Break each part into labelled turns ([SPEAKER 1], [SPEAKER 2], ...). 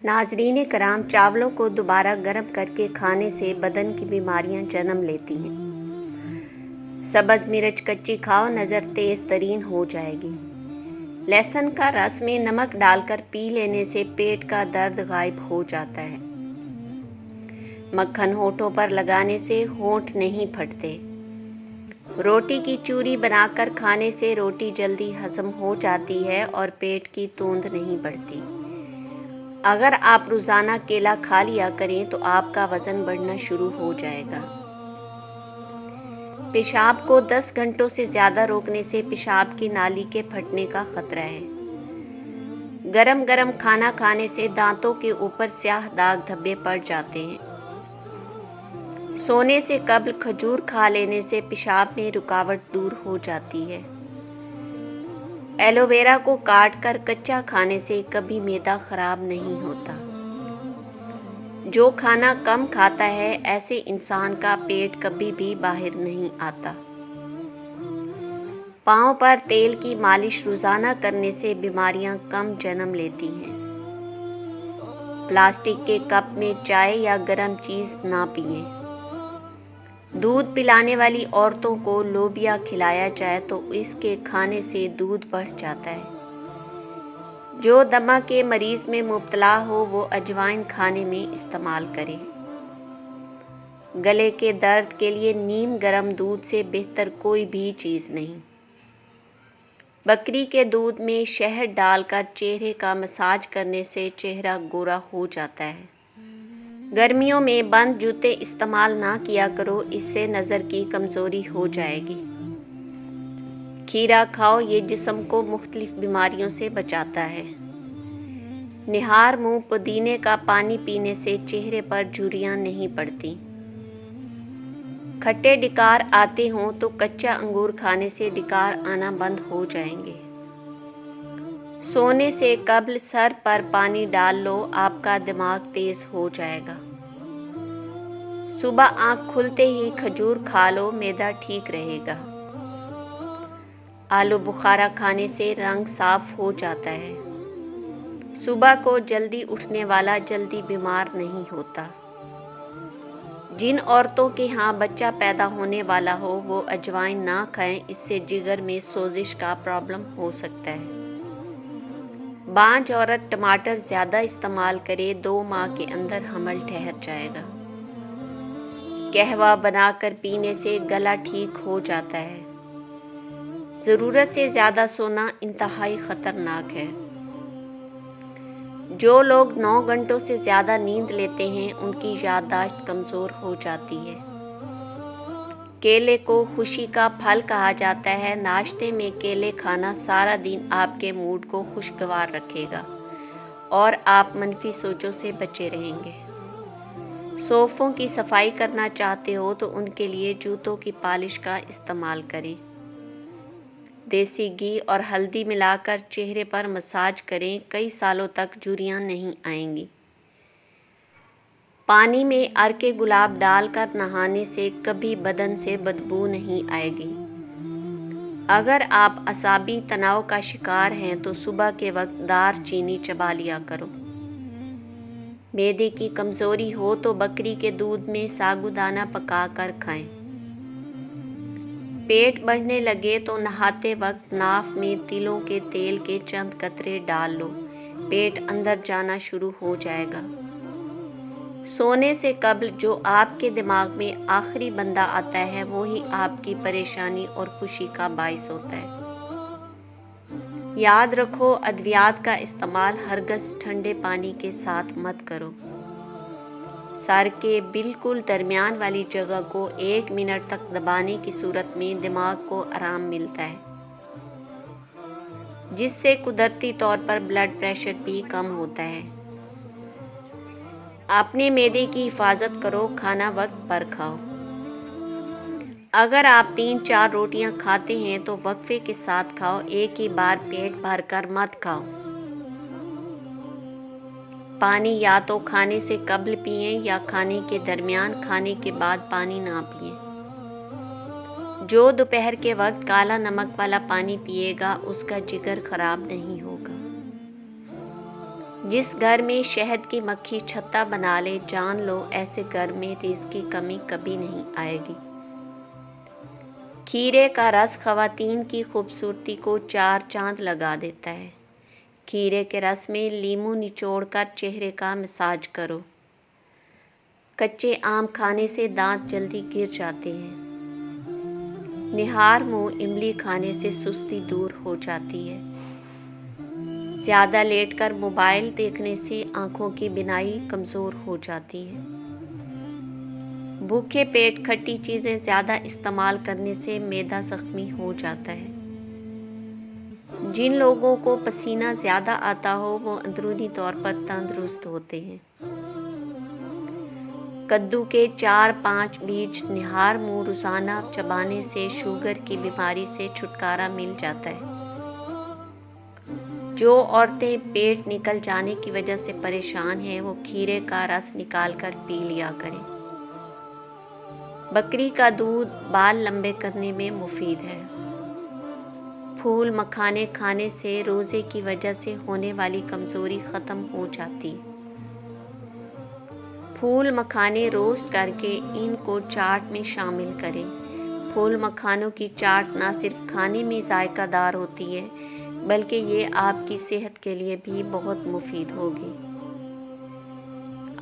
[SPEAKER 1] ناظرین کرام، چاولوں کو دوبارہ گرم کر کے کھانے سے بدن کی بیماریاں جنم لیتی ہیں۔ سبز مرچ کچی کھاؤ، نظر تیز ترین ہو جائے گی۔ لہسن کا رس میں نمک ڈال کر پی لینے سے پیٹ کا درد غائب ہو جاتا ہے۔ مکھن ہونٹوں پر لگانے سے ہونٹ نہیں پھٹتے۔ روٹی کی چوری بنا کر کھانے سے روٹی جلدی ہضم ہو جاتی ہے اور پیٹ کی توند نہیں بڑھتی۔ اگر آپ روزانہ کیلا کھا لیا کریں تو آپ کا وزن بڑھنا شروع ہو جائے گا۔ پیشاب کو 10 گھنٹوں سے زیادہ روکنے سے پیشاب کی نالی کے پھٹنے کا خطرہ ہے۔ گرم گرم کھانا کھانے سے دانتوں کے اوپر سیاہ داغ دھبے پڑ جاتے ہیں۔ سونے سے قبل کھجور کھا لینے سے پیشاب میں رکاوٹ دور ہو جاتی ہے۔ ایلو ویرا کو کاٹ کر کچا کھانے سے کبھی معدہ خراب نہیں ہوتا۔ جو کھانا کم کھاتا ہے ایسے انسان کا پیٹ کبھی بھی باہر نہیں آتا۔ پاؤں پر تیل کی مالش روزانہ کرنے سے بیماریاں کم جنم لیتی ہیں۔ پلاسٹک کے کپ میں چائے یا گرم چیز نہ پئیں۔ دودھ پلانے والی عورتوں کو لوبیا کھلایا جائے تو اس کے کھانے سے دودھ بڑھ جاتا ہے۔ جو دمہ کے مریض میں مبتلا ہو وہ اجوائن کھانے میں استعمال کرے۔ گلے کے درد کے لیے نیم گرم دودھ سے بہتر کوئی بھی چیز نہیں۔ بکری کے دودھ میں شہد ڈال کر چہرے کا مساج کرنے سے چہرہ گورا ہو جاتا ہے۔ گرمیوں میں بند جوتے استعمال نہ کیا کرو، اس سے نظر کی کمزوری ہو جائے گی۔ کھیرا کھاؤ، یہ جسم کو مختلف بیماریوں سے بچاتا ہے۔ نہار منہ پودینے کا پانی پینے سے چہرے پر جھریاں نہیں پڑتی۔ کھٹے ڈکار آتے ہوں تو کچا انگور کھانے سے ڈکار آنا بند ہو جائیں گے۔ سونے سے قبل سر پر پانی ڈال لو، آپ کا دماغ تیز ہو جائے گا۔ صبح آنکھ کھلتے ہی کھجور کھا لو، معدہ ٹھیک رہے گا۔ آلو بخارا کھانے سے رنگ صاف ہو جاتا ہے۔ صبح کو جلدی اٹھنے والا جلدی بیمار نہیں ہوتا۔ جن عورتوں کے ہاں بچہ پیدا ہونے والا ہو وہ اجوائن نہ کھائیں، اس سے جگر میں سوزش کا پرابلم ہو سکتا ہے۔ بانجھ عورت ٹماٹر زیادہ استعمال کرے، 2 ماہ کے اندر حمل ٹھہر جائے گا۔ قہوہ بنا کر پینے سے گلا ٹھیک ہو جاتا ہے۔ ضرورت سے زیادہ سونا انتہائی خطرناک ہے۔ جو لوگ 9 گھنٹوں سے زیادہ نیند لیتے ہیں ان کی یادداشت کمزور ہو جاتی ہے۔ کیلے کو خوشی کا پھل کہا جاتا ہے۔ ناشتے میں کیلے کھانا سارا دن آپ کے موڈ کو خوشگوار رکھے گا اور آپ منفی سوچوں سے بچے رہیں گے۔ صوفوں کی صفائی کرنا چاہتے ہو تو ان کے لیے جوتوں کی پالش کا استعمال کریں۔ دیسی گھی اور ہلدی ملا کر چہرے پر مساج کریں، کئی سالوں تک جھریاں نہیں آئیں گی۔ پانی میں عرق گلاب ڈال کر نہانے سے کبھی بدن سے بدبو نہیں آئے گی۔ اگر آپ اعصابی تناؤ کا شکار ہیں تو صبح کے وقت دار چینی چبا لیا کرو۔ معدے کی کمزوری ہو تو بکری کے دودھ میں ساگودانہ پکا کر کھائیں۔ پیٹ بڑھنے لگے تو نہاتے وقت ناف میں تلوں کے تیل کے چند قطرے ڈال لو، پیٹ اندر جانا شروع ہو جائے گا۔ سونے سے قبل جو آپ کے دماغ میں آخری بندہ آتا ہے وہی آپ کی پریشانی اور خوشی کا باعث ہوتا ہے۔ یاد رکھو، ادویات کا استعمال ہرگز ٹھنڈے پانی کے ساتھ مت کرو۔ سر کے بالکل درمیان والی جگہ کو 1 منٹ تک دبانے کی صورت میں دماغ کو آرام ملتا ہے، جس سے قدرتی طور پر بلڈ پریشر بھی کم ہوتا ہے۔ اپنے معدے کی حفاظت کرو، کھانا وقت پر کھاؤ۔ اگر آپ 3-4 روٹیاں کھاتے ہیں تو وقفے کے ساتھ کھاؤ، ایک ہی بار پیٹ بھر کر مت کھاؤ۔ پانی یا تو کھانے سے قبل پئیں یا کھانے کے درمیان، کھانے کے بعد پانی نہ پئیں۔ جو دوپہر کے وقت کالا نمک والا پانی پیے گا اس کا جگر خراب نہیں ہوگا۔ جس گھر میں شہد کی مکھی چھتا بنا لے، جان لو ایسے گھر میں رزق کی کمی کبھی نہیں آئے گی۔ کھیرے کا رس خواتین کی خوبصورتی کو 4 چاند لگا دیتا ہے۔ کھیرے کے رس میں لیموں نچوڑ کر چہرے کا مساج کرو۔ کچے آم کھانے سے دانت جلدی گر جاتے ہیں۔ نہار منہ املی کھانے سے سستی دور ہو جاتی ہے۔ زیادہ لیٹ کر موبائل دیکھنے سے آنکھوں کی بینائی کمزور ہو جاتی ہے۔ بھوکے پیٹ کھٹی چیزیں زیادہ استعمال کرنے سے معدہ زخمی ہو جاتا ہے۔ جن لوگوں کو پسینہ زیادہ آتا ہو وہ اندرونی طور پر تندرست ہوتے ہیں۔ کدو کے 4-5 بیج نہار منہ روزانہ چبانے سے شوگر کی بیماری سے چھٹکارا مل جاتا ہے۔ جو عورتیں پیٹ نکل جانے کی وجہ سے پریشان ہیں وہ کھیرے کا رس نکال کر پی لیا کریں۔ بکری کا دودھ بال لمبے کرنے میں مفید ہے۔ پھول مکھانے کھانے سے روزے کی وجہ سے ہونے والی کمزوری ختم ہو جاتی ہے۔ پھول مکھانے روسٹ کر کے ان کو چاٹ میں شامل کریں۔ پھول مکھانوں کی چاٹ نہ صرف کھانے میں ذائقہ دار ہوتی ہے بلکہ یہ آپ کی صحت کے لیے بھی بہت مفید ہوگی۔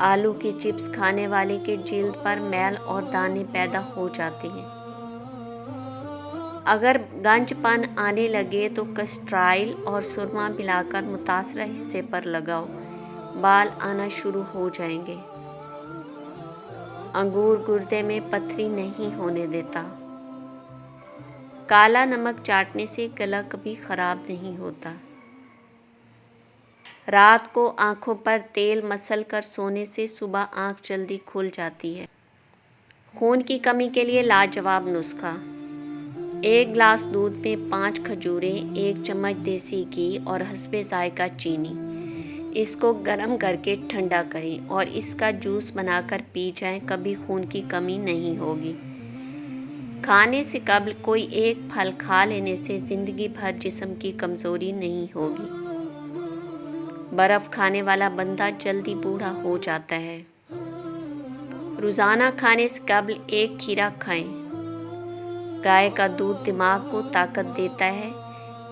[SPEAKER 1] آلو کی چپس کھانے والے کے جلد پر میل اور دانے پیدا ہو جاتے ہیں۔ اگر گنج پن آنے لگے تو کسٹرائل اور سرما ملا کر متاثرہ حصے پر لگاؤ، بال آنا شروع ہو جائیں گے۔ انگور گردے میں پتھری نہیں ہونے دیتا۔ کالا نمک چاٹنے سے گلا کبھی خراب نہیں ہوتا۔ رات کو آنکھوں پر تیل مسل کر سونے سے صبح آنکھ جلدی کھل جاتی ہے۔ خون کی کمی کے لیے لاجواب نسخہ۔ 1 گلاس دودھ میں 5 کھجوریں، 1 چمچ دیسی گھی اور حسب ذائقہ چینی۔ اس کو گرم کر کے ٹھنڈا کریں اور اس کا جوس بنا کر پی جائیں، کبھی خون کی کمی نہیں ہوگی۔ کھانے سے قبل کوئی ایک پھل کھا لینے سے زندگی بھر جسم کی کمزوری نہیں ہوگی۔ برف کھانے والا بندہ جلدی بوڑھا ہو جاتا ہے۔ روزانہ کھانے سے قبل 1 کھیرا کھائیں۔ گائے کا دودھ دماغ کو طاقت دیتا ہے،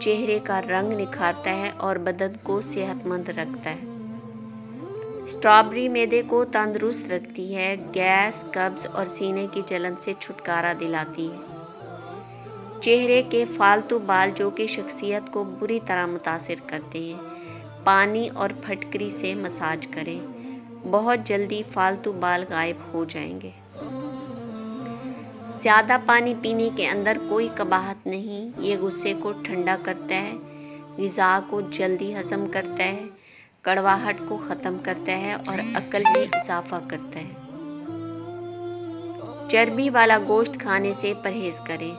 [SPEAKER 1] چہرے کا رنگ نکھارتا ہے اور بدن کو صحت مند رکھتا ہے۔ اسٹرابیری معدے کو تندرست رکھتی ہے، گیس، قبض اور سینے کی جلن سے چھٹکارا دلاتی ہے۔ چہرے کے فالتو بال جو کہ شخصیت کو بری طرح متاثر کرتے ہیں، پانی اور پھٹکری سے مساج کریں، بہت جلدی فالتو بال غائب ہو جائیں گے۔ زیادہ پانی پینے کے اندر کوئی قباحت نہیں، یہ غصے کو ٹھنڈا کرتا ہے، غذا کو جلدی ہضم کرتا ہے، کڑواہٹ کو ختم کرتا ہے اور عقل میں اضافہ کرتا ہے۔ چربی والا گوشت کھانے سے پرہیز کریں۔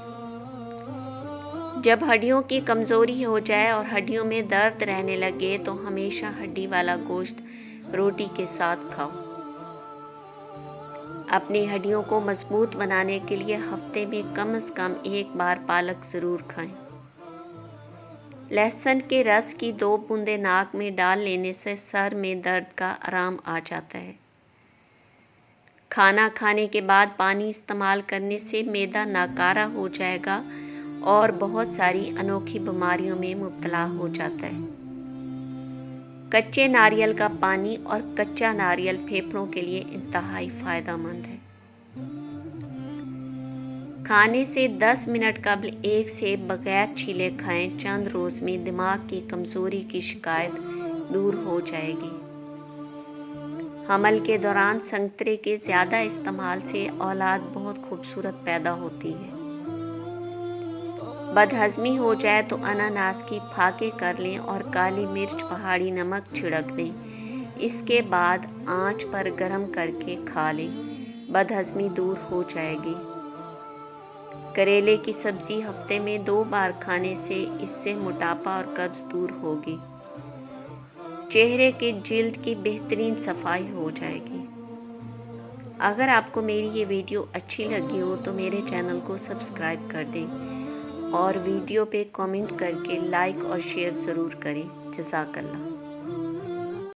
[SPEAKER 1] جب ہڈیوں کی کمزوری ہو جائے اور ہڈیوں میں درد رہنے لگے تو ہمیشہ ہڈی والا گوشت روٹی کے ساتھ کھاؤ۔ اپنی ہڈیوں کو مضبوط بنانے کے لیے ہفتے میں کم از کم 1 بار پالک ضرور کھائیں۔ لہسن کے رس کی 2 بوندیں ناک میں ڈال لینے سے سر میں درد کا آرام آ جاتا ہے۔ کھانا کھانے کے بعد پانی استعمال کرنے سے معدہ ناکارہ ہو جائے گا اور بہت ساری انوکھی بیماریوں میں مبتلا ہو جاتا ہے۔ کچے ناریل کا پانی اور کچا ناریل پھیپھڑوں کے لیے انتہائی فائدہ مند ہے۔ کھانے سے 10 منٹ قبل 1 سیب بغیر چھیلے کھائیں، چند روز میں دماغ کی کمزوری کی شکایت دور ہو جائے گی۔ حمل کے دوران سنترے کے زیادہ استعمال سے اولاد بہت خوبصورت پیدا ہوتی ہے۔ بدہضمی ہو جائے تو اناناس کی پھاکے کر لیں اور کالی مرچ پہاڑی نمک چھڑک دیں، اس کے بعد آنچ پر گرم کر کے کھا لیں، بدہضمی دور ہو جائے گی۔ کریلے کی سبزی ہفتے میں 2 بار کھانے سے اس سے موٹاپا اور قبض دور ہوگی۔ چہرے کی جلد کی بہترین صفائی ہو جائے گی۔ اگر آپ کو میری یہ ویڈیو اچھی لگی ہو تو میرے چینل کو سبسکرائب کر دیں اور ویڈیو پہ کامنٹ کر کے لائک اور شیئر ضرور کریں۔ جزاک اللہ۔